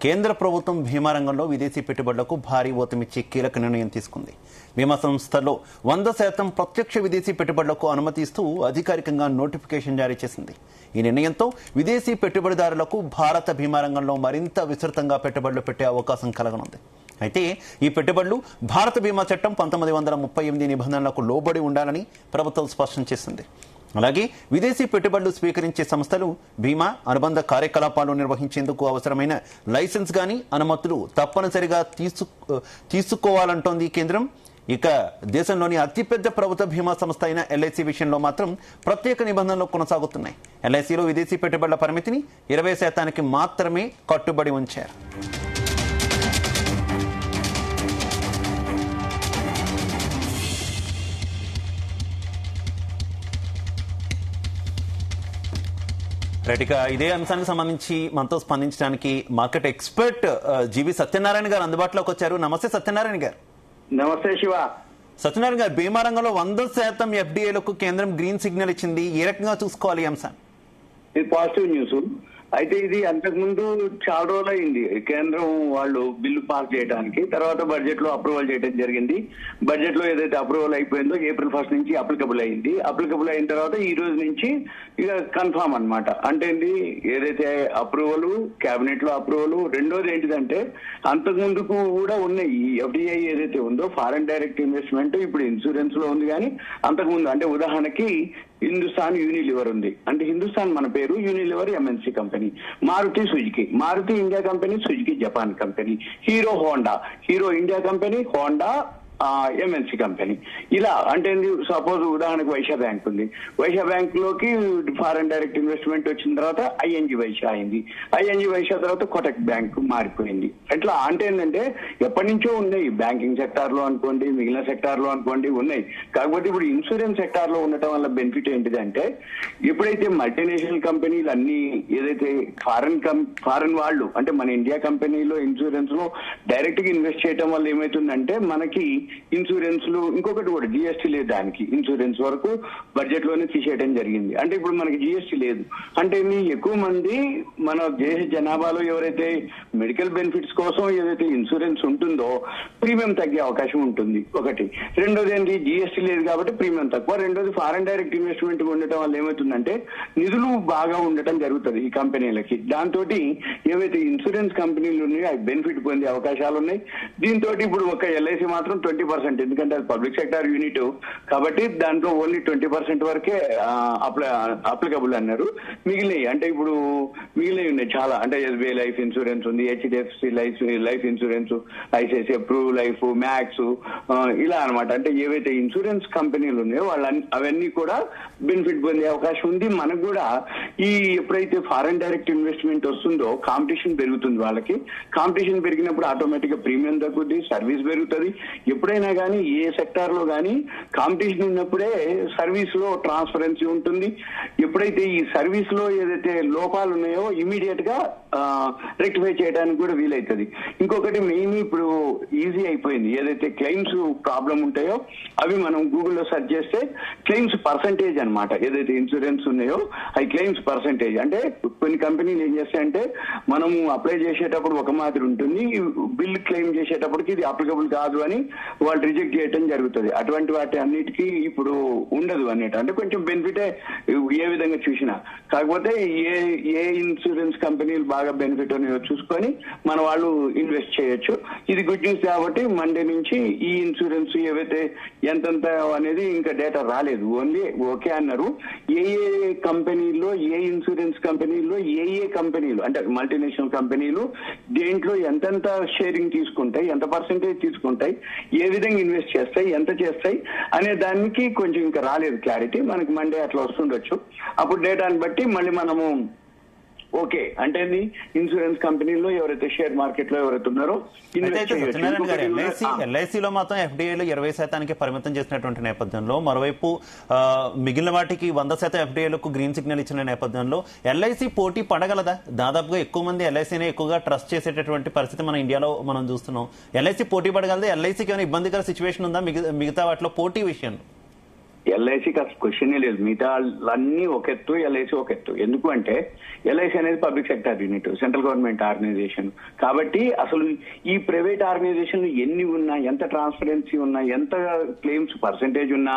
కేంద్ర ప్రభుత్వం బీమా రంగంలో విదేశీ పెట్టుబడులకు భారీ ఊతమిచ్చి కీలక నిర్ణయం తీసుకుంది. బీమా సంస్థల్లో 100% ప్రత్యక్ష విదేశీ పెట్టుబడులకు అనుమతి ఇస్తూ అధికారికంగా నోటిఫికేషన్ జారీ చేసింది. ఈ నిర్ణయంతో విదేశీ పెట్టుబడిదారులకు భారత బీమా రంగంలో మరింత విస్తృతంగా పెట్టుబడులు పెట్టే అవకాశం కలగనుంది. అయితే ఈ పెట్టుబడులు భారత బీమా చట్టం 1938 నిబంధనలకు లోబడి ఉండాలని ప్రభుత్వం స్పష్టం చేసింది. అలాగే విదేశీ పెట్టుబడులు స్వీకరించే సంస్థలు బీమా అనుబంధ కార్యకలాపాలు నిర్వహించేందుకు అవసరమైన లైసెన్స్ గాని అనుమతులు తప్పనిసరిగా తీసుకోవాలంటోంది కేంద్రం. ఇక దేశంలోని అతిపెద్ద ప్రభుత్వ బీమా సంస్థ అయిన ఎల్ఐసి విషయంలో మాత్రం ప్రత్యేక నిబంధనలు కొనసాగుతున్నాయి. ఎల్ఐసిలో విదేశీ పెట్టుబడుల పరిమితిని 20% మాత్రమే కట్టుబడి ఉంచారు. రైట్గా ఇదే అంశానికి సంబంధించి మనతో స్పందించడానికి మార్కెట్ ఎక్స్పర్ట్ జీవి సత్యనారాయణ గారు అందుబాటులోకి వచ్చారు. నమస్తే సత్యనారాయణ గారు. నమస్తే శివ. సత్యనారాయణ గారు, బీమా రంగంలో 100% ఎఫ్డీఏలకు కేంద్రం గ్రీన్ సిగ్నల్ ఇచ్చింది. ఏ రకంగా చూసుకోవాలి ఈ అంశాన్ని? ఇది పాజిటివ్ న్యూస్. అయితే ఇది అంతకుముందు చాలా రోజులు అయింది కేంద్రం వాళ్ళు బిల్లు పాస్ చేయడానికి. తర్వాత బడ్జెట్ లో అప్రూవల్ చేయడం జరిగింది. బడ్జెట్ లో ఏదైతే అప్రూవల్ అయిపోయిందో April 1 నుంచి అప్లికబుల్ అయింది. అప్లికబుల్ అయిన తర్వాత ఈ రోజు నుంచి ఇక కన్ఫామ్ అన్నమాట. అంటే ఏదైతే అప్రూవల్ కేబినెట్ లో అప్రూవల్, రెండోది ఏంటిదంటే అంతకుముందుకు కూడా ఉన్నాయి. ఈ ఎఫ్డిఐ ఏదైతే ఉందో ఫారెన్ డైరెక్ట్ ఇన్వెస్ట్మెంట్ ఇప్పుడు ఇన్సూరెన్స్ లో ఉంది. కానీ అంతకుముందు అంటే ఉదాహరణకి హిందుస్థాన్ యూనిలివర్ ఉంది. అంటే హిందుస్థాన్ మన పేరు, Unilever MNC company. Maruti Suzuki, Maruti India company, Suzuki Japan company. Hero Honda, Hero India company, Honda MNC company. ఇలా అంటే సపోజ్ ఉదాహరణకు వైశ్య బ్యాంక్ ఉంది. వైశ్య బ్యాంక్ లోకి ఫారెన్ డైరెక్ట్ ఇన్వెస్ట్మెంట్ వచ్చిన తర్వాత ఐఎన్జి వైశ్య అయింది. ఐఎన్జి వైశ్య తర్వాత కోటక్ బ్యాంక్ మారిపోయింది. అట్లా అంటే ఏంటంటే ఎప్పటి నుంచో ఉన్నాయి. బ్యాంకింగ్ సెక్టార్ లో అనుకోండి, మిగిలిన సెక్టార్ లో అనుకోండి ఉన్నాయి. కాకపోతే ఇప్పుడు ఇన్సూరెన్స్ సెక్టార్ లో ఉండటం వల్ల బెనిఫిట్ ఏంటిదంటే ఎప్పుడైతే మల్టీనేషనల్ కంపెనీలు అన్ని ఏదైతే ఫారెన్ వాళ్ళు అంటే మన ఇండియా కంపెనీలో ఇన్సూరెన్స్ లో డైరెక్ట్ గా ఇన్వెస్ట్ చేయడం వల్ల ఏమైతుందంటే మనకి ఇన్సూరెన్స్లు ఇంకొకటి కూడా జిఎస్టీ లేదు. దానికి ఇన్సూరెన్స్ వరకు బడ్జెట్ లోనే తీసేయడం జరిగింది. అంటే ఇప్పుడు మనకి జిఎస్టీ లేదు. అంటే ఎక్కువ మంది మన దేశ జనాభాలో ఎవరైతే మెడికల్ బెనిఫిట్స్ కోసం ఏదైతే ఇన్సూరెన్స్ ఉంటుందో ప్రీమియం తగ్గే అవకాశం ఉంటుంది ఒకటి. రెండోది ఏంటి, జిఎస్టీ లేదు కాబట్టి ప్రీమియం తక్కువ. రెండోది ఫారెన్ డైరెక్ట్ ఇన్వెస్ట్మెంట్ ఉండటం వల్ల ఏమవుతుందంటే నిధులు బాగా ఉండటం జరుగుతుంది ఈ కంపెనీలకి. దాంతో ఏవైతే ఇన్సూరెన్స్ కంపెనీలు ఉన్నాయో అవి బెనిఫిట్ పొందే అవకాశాలు ఉన్నాయి. దీంతో ఇప్పుడు ఒక ఎల్ఐసి మాత్రం 20%, ఎందుకంటే అది పబ్లిక్ సెక్టార్ యూనిట్ కాబట్టి దాంట్లో ఓన్లీ 20% వరకే అప్లికబుల్ అన్నారు. మిగిలినవి అంటే ఇప్పుడు మిగిలినవి ఉన్నాయి చాలా. అంటే ఎస్బీఐ లైఫ్ ఇన్సూరెన్స్ ఉంది, HDFC life insurance, ICICI Pru life, Max, ఇలా అనమాట. అంటే ఏవైతే ఇన్సూరెన్స్ కంపెనీలు ఉన్నాయో అవన్నీ కూడా బెనిఫిట్ పొందే అవకాశం ఉంది. మనకు కూడా ఈ ఎప్పుడైతే ఫారెన్ డైరెక్ట్ ఇన్వెస్ట్మెంట్ వస్తుందో కాంపిటీషన్ పెరుగుతుంది. వాళ్ళకి కాంపిటీషన్ పెరిగినప్పుడు ఆటోమేటిక్ గా ప్రీమియం తగ్గుద్ది, సర్వీస్ పెరుగుతుంది. ఎప్పుడైనా కానీ ఏ సెక్టార్ లో కానీ కాంపిటీషన్ ఉన్నప్పుడే సర్వీస్ లో ట్రాన్స్పరెన్సీ ఉంటుంది. ఎప్పుడైతే ఈ సర్వీస్ లో ఏదైతే లోపాలు ఉన్నాయో ఇమీడియట్ గా రెక్టిఫై చేయడానికి కూడా వీలవుతుంది. ఇంకొకటి మెయిన్ ఇప్పుడు ఈజీ అయిపోయింది. ఏదైతే క్లెయిమ్స్ ప్రాబ్లం ఉంటాయో అవి మనం గూగుల్లో సెర్చ్ చేస్తే క్లెయిమ్స్ పర్సంటేజ్ అనమాట. ఏదైతే ఇన్సూరెన్స్ ఉన్నాయో అవి క్లెయిమ్స్ పర్సంటేజ్. అంటే కొన్ని కంపెనీలు ఏం చేస్తాయంటే మనము అప్లై చేసేటప్పుడు ఒక మాదిరి ఉంటుంది, బిల్ క్లెయిమ్ చేసేటప్పటికి ఇది అప్లికబుల్ కాదు అని వాళ్ళు రిజెక్ట్ చేయడం జరుగుతుంది. అటువంటి వాటి అన్నిటికీ ఇప్పుడు ఉండదు అన్నట్టు. అంటే కొంచెం బెనిఫిటే ఏ విధంగా చూసినా. కాకపోతే ఏ ఇన్సూరెన్స్ కంపెనీలు బాగా బెనిఫిట్ ఉన్నాయో చూసుకొని మన వాళ్ళు ఇన్వెస్ట్ చేయొచ్చు. ఇది గుడ్ న్యూస్ కాబట్టి మండే నుంచి ఈ ఇన్సూరెన్స్ ఏవైతే ఎంతంత అనేది ఇంకా డేటా రాలేదు, ఓన్లీ ఓకే అన్నారు. ఏ కంపెనీల్లో ఏ ఇన్సూరెన్స్ కంపెనీల్లో ఏ కంపెనీలు అంటే మల్టీనేషనల్ కంపెనీలు దేంట్లో ఎంతెంత షేరింగ్ తీసుకుంటాయి, ఎంత పర్సెంటేజ్ తీసుకుంటాయి, ఏ విధంగా ఇన్వెస్ట్ చేస్తాయి, ఎంత చేస్తాయి అనే దానికి కొంచెం ఇంకా రాలేదు క్లారిటీ. మనకి మండే అట్లా వస్తుండొచ్చు. అప్పుడు డేటాని బట్టి మళ్ళీ మనము ఓకే అంటే ఇన్సూరెన్స్ కంపెనీలో ఎవరైతే షేర్ మార్కెట్ లో ఎవరైతే ఉన్నారో ఎల్ఐసిలో మాత్రం ఎఫ్డీఐలో 20% పరిమితం చేసినటువంటి నేపథ్యంలో మరోవైపు మిగిలిన వాటికి 100% ఎఫ్డీఐలకు గ్రీన్ సిగ్నల్ ఇచ్చిన నేపథ్యంలో ఎల్ఐసి పోటీ పడగలదా? దాదాపుగా ఎక్కువ మంది ఎల్ఐసిని ఎక్కువగా ట్రస్ట్ చేసేటటువంటి పరిస్థితి మన ఇండియాలో మనం చూస్తున్నాం. ఎల్ఐసి పోటీ పడగలదా? ఎల్ఐసికి ఏమైనా ఇబ్బందికర సిచ్యువేషన్ ఉందా మిగతా వాటిలో పోటీ విషయంలో? ఎల్ఐసికి అసలు క్వశ్చనే లేదు. మిగతా అన్ని ఒక ఎత్తు, ఎల్ఐసి ఒక ఎత్తు. ఎందుకు అంటే ఎల్ఐసి అనేది public sector unit, central government organisation. కాబట్టి అసలు ఈ ప్రైవేట్ ఆర్గనైజేషన్ ఎన్ని ఉన్నా, ఎంత ట్రాన్స్పరెన్సీ ఉన్నా, ఎంత క్లెయిమ్స్ పర్సెంటేజ్ ఉన్నా,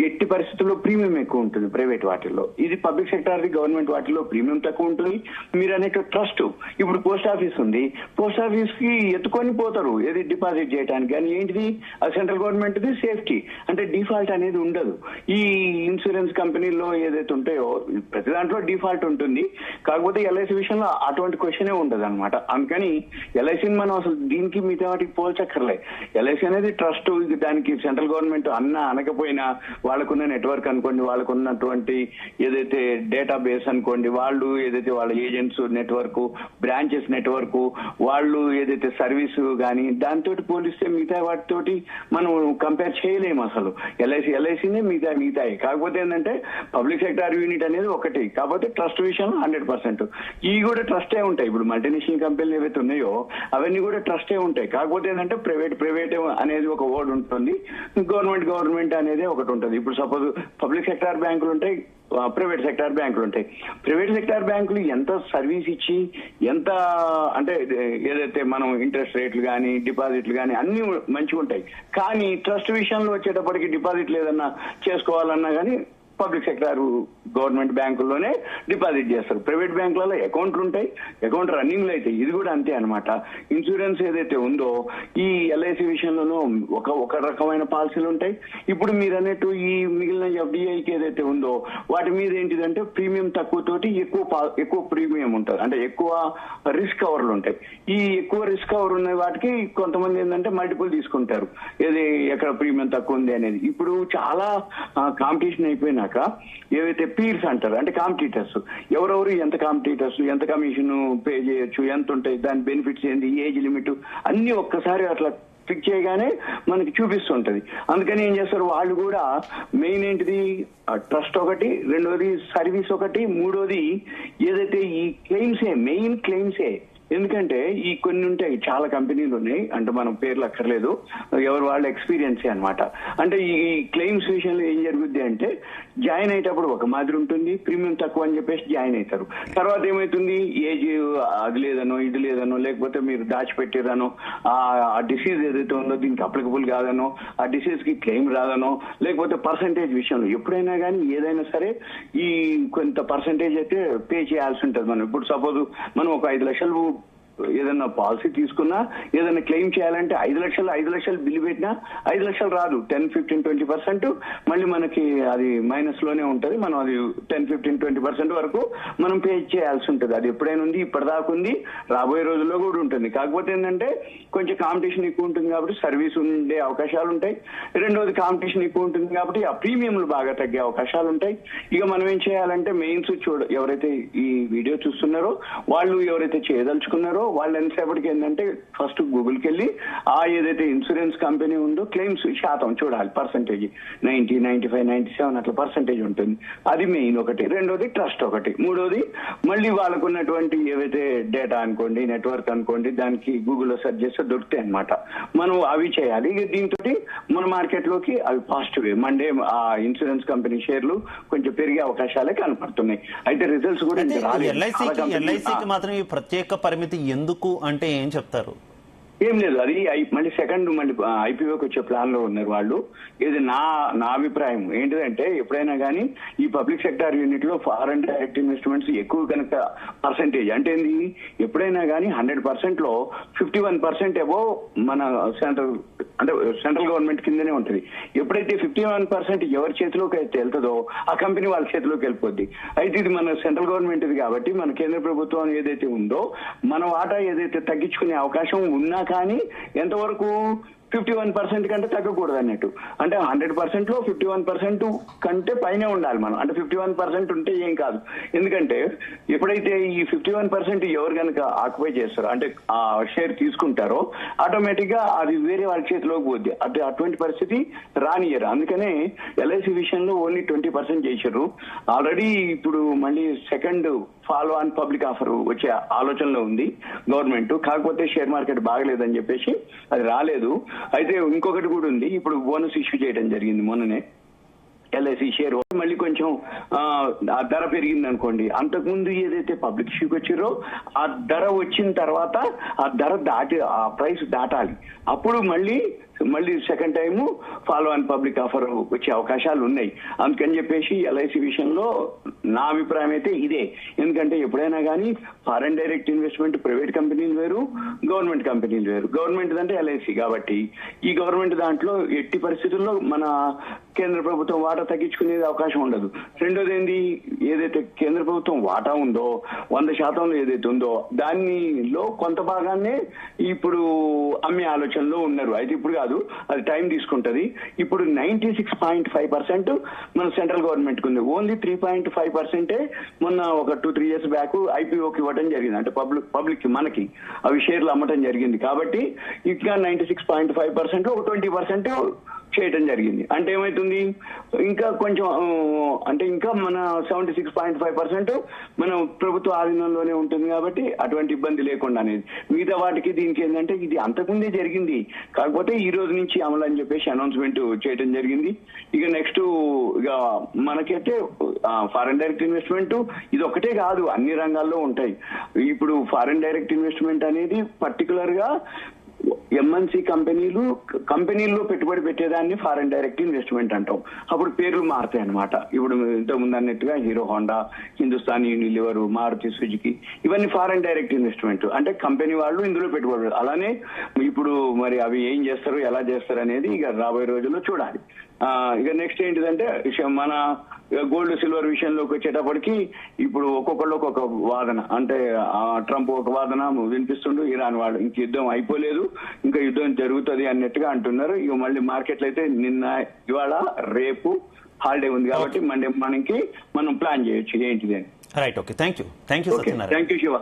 ఎట్టి పరిస్థితుల్లో ప్రీమియం ఎక్కువ ఉంటుంది ప్రైవేట్ వాటిల్లో. ఇది పబ్లిక్ సెక్టర్ గవర్నమెంట్ వాటిల్లో ప్రీమియం తక్కువ ఉంటుంది. మీరు అనేక ట్రస్ట్, ఇప్పుడు పోస్ట్ ఆఫీస్ ఉంది, పోస్ట్ ఆఫీస్ కి ఎత్తుకొని పోతారు ఏది డిపాజిట్ చేయడానికి. కానీ ఏంటిది, అది సెంట్రల్ గవర్నమెంట్ ది సేఫ్టీ, అంటే డిఫాల్ట్ అనేది ఉండదు. ఈ ఇన్సూరెన్స్ కంపెనీల్లో ఏదైతే ఉంటాయో ప్రతి దాంట్లో డిఫాల్ట్ ఉంటుంది. కాకపోతే ఎల్ఐసి విషయంలో అటువంటి క్వశ్చనే ఉండదు అనమాట. అందుకని ఎల్ఐసిని మనం అసలు దీనికి మిగతా వాటికి పోల్చక్కర్లే. ఎల్ఐసి అనేది ట్రస్ట్, దానికి సెంట్రల్ గవర్నమెంట్ అనకపోయినా వాళ్ళకున్న నెట్వర్క్ అనుకోండి, వాళ్ళకున్నటువంటి ఏదైతే డేటా బేస్ అనుకోండి, వాళ్ళు ఏదైతే వాళ్ళ ఏజెంట్స్ నెట్వర్క్, బ్రాంచెస్ నెట్వర్క్, వాళ్ళు ఏదైతే సర్వీసు కానీ దాంతో పోలిస్తే మిగతా వాటితోటి మనం కంపేర్ చేయలేము అసలు. ఎల్ఐసినే మిగతాయి. కాకపోతే ఏంటంటే పబ్లిక్ సెక్టార్ యూనిట్ అనేది ఒకటి, కాకపోతే ట్రస్ట్ విషయంలో 100%. ఇవి కూడా ట్రస్టే ఉంటాయి. ఇప్పుడు మల్టీనేషనల్ కంపెనీలు ఏవైతే ఉన్నాయో అవన్నీ కూడా ట్రస్టే ఉంటాయి. కాకపోతే ఏంటంటే ప్రైవేట్ అనేది ఒక వర్డ్ ఉంటుంది, గవర్నమెంట్ అనేది ఒకటి ఉంటుంది. ఇప్పుడు సపోజ్ పబ్లిక్ సెక్టార్ బ్యాంకులు ఉంటాయి, ప్రైవేట్ సెక్టార్ బ్యాంకులు ఉంటాయి. ప్రైవేట్ సెక్టార్ బ్యాంకులు ఎంత సర్వీస్ ఇచ్చి, ఎంత అంటే ఏదైతే మనం ఇంట్రెస్ట్ రేట్లు కానీ డిపాజిట్లు కానీ అన్ని మంచిగా ఉంటాయి. కానీ ట్రస్ట్ విషయంలో వచ్చేటప్పటికి డిపాజిట్లు ఏదన్నా చేసుకోవాలన్నా కానీ పబ్లిక్ సెక్టార్ గవర్నమెంట్ బ్యాంకుల్లోనే డిపాజిట్ చేస్తారు. ప్రైవేట్ బ్యాంకులలో అకౌంట్లు ఉంటాయి, అకౌంట్ రన్నింగ్లు అయితే ఇది కూడా అంతే అనమాట. ఇన్సూరెన్స్ ఏదైతే ఉందో ఈ ఎల్ఐసి విషయంలోనూ ఒక రకమైన పాలసీలు ఉంటాయి. ఇప్పుడు మీరు అన్నట్టు ఈ మిగిలిన ఎఫ్డిఐకి ఏదైతే ఉందో వాటి మీద ఏంటిదంటే ప్రీమియం తక్కువతోటి ఎక్కువ ప్రీమియం ఉంటుంది, అంటే ఎక్కువ రిస్క్ కవర్లు ఉంటాయి. ఈ ఎక్కువ రిస్క్ కవర్ ఉన్న వాటికి కొంతమంది ఏంటంటే మల్టిపుల్ తీసుకుంటారు, ఏది ఎక్కడ ప్రీమియం తక్కువ ఉంది అనేది. ఇప్పుడు చాలా కాంపిటీషన్ అయిపోయినాక ఏవైతే పీర్స్ అంటారు, అంటే కాంపిటీటర్స్, ఎవరెవరు ఎంత కాంపిటీటర్స్, ఎంత కమిషన్ పే చేయొచ్చు, ఎంత ఉంటాయి, దాని బెనిఫిట్స్ ఏంది, ఏజ్ లిమిట్ అన్ని ఒక్కసారి అట్లా క్లిక్ చేయగానే మనకి చూపిస్తుంటది. అందుకని ఏం చేస్తారు వాళ్ళు కూడా, మెయిన్ ఏంటిది ట్రస్ట్ ఒకటి, రెండోది సర్వీస్ ఒకటి, మూడోది ఏదైతే ఈ మెయిన్ క్లెయిమ్సే. ఎందుకంటే ఈ కొన్ని ఉంటాయి, చాలా కంపెనీలు ఉన్నాయి, అంటే మనం పేర్లు అక్కర్లేదు, ఎవరు వాళ్ళ ఎక్స్పీరియన్సే అనమాట. అంటే ఈ క్లెయిమ్స్ విషయంలో ఏం జరుగుద్ది అంటే జాయిన్ అయ్యేటప్పుడు ఒక మాదిరి ఉంటుంది, ప్రీమియం తక్కువ అని చెప్పేసి జాయిన్ అవుతారు. తర్వాత ఏమవుతుంది, ఏజ్ అది లేదనో ఇది లేదనో, లేకపోతే మీరు దాచిపెట్టిరనో, ఆ డిసీజ్ ఏదైతే ఉందో దీనికి అప్లికబుల్ కాదనో, ఆ డిసీజ్ కి క్లెయిమ్ రాదనో, లేకపోతే పర్సంటేజ్ విషయంలో ఎప్పుడైనా కానీ ఏదైనా సరే ఈ కొంత పర్సంటేజ్ అయితే పే చేయాల్సి ఉంటుంది. మనం ఇప్పుడు సపోజ్ మనం ఒక 5 లక్షలు ఏదైనా పాలసీ తీసుకున్నా, ఏదైనా క్లెయిమ్ చేయాలంటే 5 లక్షలు బిల్లు పెట్టినా 5 లక్షలు రాదు, 10, 15, 20% మళ్ళీ మనకి అది మైనస్ లోనే ఉంటుంది. మనం అది 10, 15, 20% వరకు మనం పే చేయాల్సి ఉంటుంది. అది ఎప్పుడైనా ఉంది, ఇప్పటిదాకా ఉంది, రాబోయే రోజుల్లో కూడా ఉంటుంది. కాకపోతే ఏంటంటే కొంచెం కాంపిటీషన్ ఎక్కువ ఉంటుంది కాబట్టి సర్వీస్ ఉండే అవకాశాలు ఉంటాయి. రెండోది కాంపిటీషన్ ఎక్కువ ఉంటుంది కాబట్టి ఆ ప్రీమియంలు బాగా తగ్గే అవకాశాలు ఉంటాయి. ఇక మనం ఏం చేయాలంటే మెయిన్స్ ఎవరైతే ఈ వీడియో చూస్తున్నారో వాళ్ళు ఎవరైతే చేయదలుచుకున్నారో వాళ్ళు ఎంతసేపటికి ఏంటంటే ఫస్ట్ గూగుల్కి వెళ్ళి ఏదైతే ఇన్సూరెన్స్ కంపెనీ ఉందో క్లెయిమ్స్ శాతం చూడాలి, పర్సంటేజ్ 90, 95, 97 అట్లా పర్సంటేజ్ ఉంటుంది. అది మెయిన్ ఒకటి. రెండోది ట్రస్ట్ ఒకటి. మూడోది మళ్ళీ వాళ్ళకున్నటువంటి ఏవైతే డేటా అనుకోండి, నెట్వర్క్ అనుకోండి, దానికి గూగుల్లో సెర్చ్ చేస్తే దొరుకుతాయి అనమాట. మనం అవి చేయాలి. ఇక దీంతో మన మార్కెట్ లోకి అవి పాజిటివ్ మండే ఆ ఇన్సూరెన్స్ కంపెనీ షేర్లు కొంచెం పెరిగే అవకాశాలే కనపడుతున్నాయి. అయితే రిజల్ట్స్ కూడా ఎల్ఐసికి మాత్రం ఈ ప్రత్యేక పరిమితి ఎందుకు అంటే ఏం చెప్తారు? ఏం లేదు, అది మళ్ళీ ఐపీఓకి వచ్చే ప్లాన్ లో ఉన్నారు వాళ్ళు. ఇది నా అభిప్రాయం ఏంటిదంటే ఎప్పుడైనా కానీ ఈ పబ్లిక్ సెక్టార్ యూనిట్ లో ఫారెన్ డైరెక్ట్ ఇన్వెస్ట్మెంట్స్ ఎక్కువ కనుక పర్సెంటేజ్ అంటే ఏంది, ఎప్పుడైనా కానీ 100% లో 51% అబోవ్ మన సెంట్రల్ గవర్నమెంట్ కిందనే ఉంటుంది. ఎప్పుడైతే 51% ఎవరి చేతిలోకి అయితే వెళ్తుందో ఆ కంపెనీ వాళ్ళ చేతిలోకి వెళ్ళిపోద్ది. అయితే ఇది మన సెంట్రల్ గవర్నమెంట్ ఇది కాబట్టి మన కేంద్ర ప్రభుత్వం ఏదైతే ఉందో మన వాటా ఏదైతే తగ్గించుకునే అవకాశం ఉన్నా కానీ ఎంతవరకు 51% కంటే తగ్గకూడదు అన్నట్టు. అంటే 100% లో 51% కంటే పైనే ఉండాలి మనం. అంటే 51% ఉంటే ఏం కాదు. ఎందుకంటే ఎప్పుడైతే ఈ 51% ఎవరు కనుక ఆక్యుపై చేస్తారో, అంటే ఆ షేర్ తీసుకుంటారో ఆటోమేటిక్ గా అది వేరే వాళ్ళ చేతిలోకి పోద్ది. అటువంటి పరిస్థితి రానియరు. అందుకనే ఎల్ఐసి విషయంలో ఓన్లీ 20% చేశారు. ఆల్రెడీ ఇప్పుడు మళ్ళీ second follow on public offer వచ్చే ఆలోచనలో ఉంది గవర్నమెంట్. కాకపోతే షేర్ మార్కెట్ బాగలేదని చెప్పేసి అది రాలేదు. అయితే ఇంకొకటి కూడా ఉంది, ఇప్పుడు బోనస్ ఇష్యూ చేయడం జరిగింది మొన్ననే. ఎల్ఐసి షేర్ మళ్ళీ కొంచెం ఆ ధర పెరిగింది అనుకోండి, అంతకుముందు ఏదైతే పబ్లిక్ ఇష్యూకి వచ్చిరో ఆ ధర వచ్చిన తర్వాత ఆ ధర ఆ ప్రైస్ దాటాలి, అప్పుడు మళ్ళీ second time follow on public offer వచ్చే అవకాశాలు ఉన్నాయి. అందుకని చెప్పేసి ఎల్ఐసి విషయంలో నా అభిప్రాయం అయితే ఇదే. ఎందుకంటే ఎప్పుడైనా కానీ ఫారెన్ డైరెక్ట్ ఇన్వెస్ట్మెంట్ ప్రైవేట్ కంపెనీలు వేరు, గవర్నమెంట్ కంపెనీలు వేరు. గవర్నమెంట్ అంటే ఎల్ఐసి కాబట్టి ఈ గవర్నమెంట్ దాంట్లో ఎట్టి పరిస్థితుల్లో మన కేంద్ర ప్రభుత్వం వాటా తగ్గించుకునేది అవకాశం ఉండదు. రెండోది ఏంది, ఏదైతే కేంద్ర ప్రభుత్వం వాటా ఉందో 100% ఏదైతే ఉందో దానిలో కొంత భాగాన్నే ఇప్పుడు అమ్మే ఆలోచనలో ఉన్నారు. అయితే ఇప్పుడు కాదు, అది టైం తీసుకుంటది. ఇప్పుడు 96.5% మన సెంట్రల్ గవర్నమెంట్ ఉంది, ఓన్లీ 3.5% మొన్న ఒక 2-3 ఇయర్స్ బ్యాక్ ఐపీఓకి ఇవ్వడం జరిగింది. అంటే పబ్లిక్ మనకి అవి షేర్లు అమ్మటం జరిగింది. కాబట్టి ఇంకా 96.5% ఒక 20% చేయటం జరిగింది. అంటే ఏమైతుంది, ఇంకా కొంచెం అంటే ఇంకా మన 76.5% మన ప్రభుత్వ ఆధీనంలోనే ఉంటుంది. కాబట్టి అటువంటి ఇబ్బంది లేకుండా అనేది మిగతా వాటికి దీనికి ఏంటంటే ఇది అంతకుముందే జరిగింది, కాకపోతే ఈ రోజు నుంచి అమలు అని చెప్పేసి అనౌన్స్మెంట్ చేయడం జరిగింది. ఇక నెక్స్ట్ ఇక మనకైతే ఫారెన్ డైరెక్ట్ ఇన్వెస్ట్మెంట్ ఇది ఒకటే కాదు, అన్ని రంగాల్లో ఉంటాయి. ఇప్పుడు ఫారెన్ డైరెక్ట్ ఇన్వెస్ట్మెంట్ అనేది పర్టికులర్ గా ఎంఎన్సీ కంపెనీల్లో పెట్టుబడి పెట్టేదాన్ని ఫారెన్ డైరెక్ట్ ఇన్వెస్ట్మెంట్ అంటాం. అప్పుడు పేర్లు మారుతాయి అనమాట. ఇప్పుడు ఇంతకుముందు అన్నట్టుగా Hero Honda, Hindustan Unilever, Maruti Suzuki ఇవన్నీ ఫారెన్ డైరెక్ట్ ఇన్వెస్ట్మెంట్ అంటే కంపెనీ వాళ్ళు ఇందులో పెట్టుబడి. అలానే ఇప్పుడు మరి అవి ఏం చేస్తారు, ఎలా చేస్తారు అనేది ఇక రాబోయే రోజుల్లో చూడాలి. ఇక నెక్స్ట్ ఏంటిదంటే మన గోల్డ్ సిల్వర్ విషయంలోకి వచ్చేటప్పటికి ఇప్పుడు ఒక్కొక్కళ్ళు ఒక్కొక్క వాదన. అంటే ట్రంప్ ఒక వాదన వినిపిస్తుండు, ఇరాన్ వాళ్ళు ఇంక యుద్ధం అయిపోలేదు, ఇంకా యుద్ధం జరుగుతుంది అన్నట్టుగా అంటున్నారు. ఇక మళ్ళీ మార్కెట్లు అయితే ఇవాళ రేపు హాలిడే ఉంది కాబట్టి మండే మార్నింగ్ కి మనం ప్లాన్ చేయొచ్చు ఏంటిది అని. Right, okay, thank you Shiva.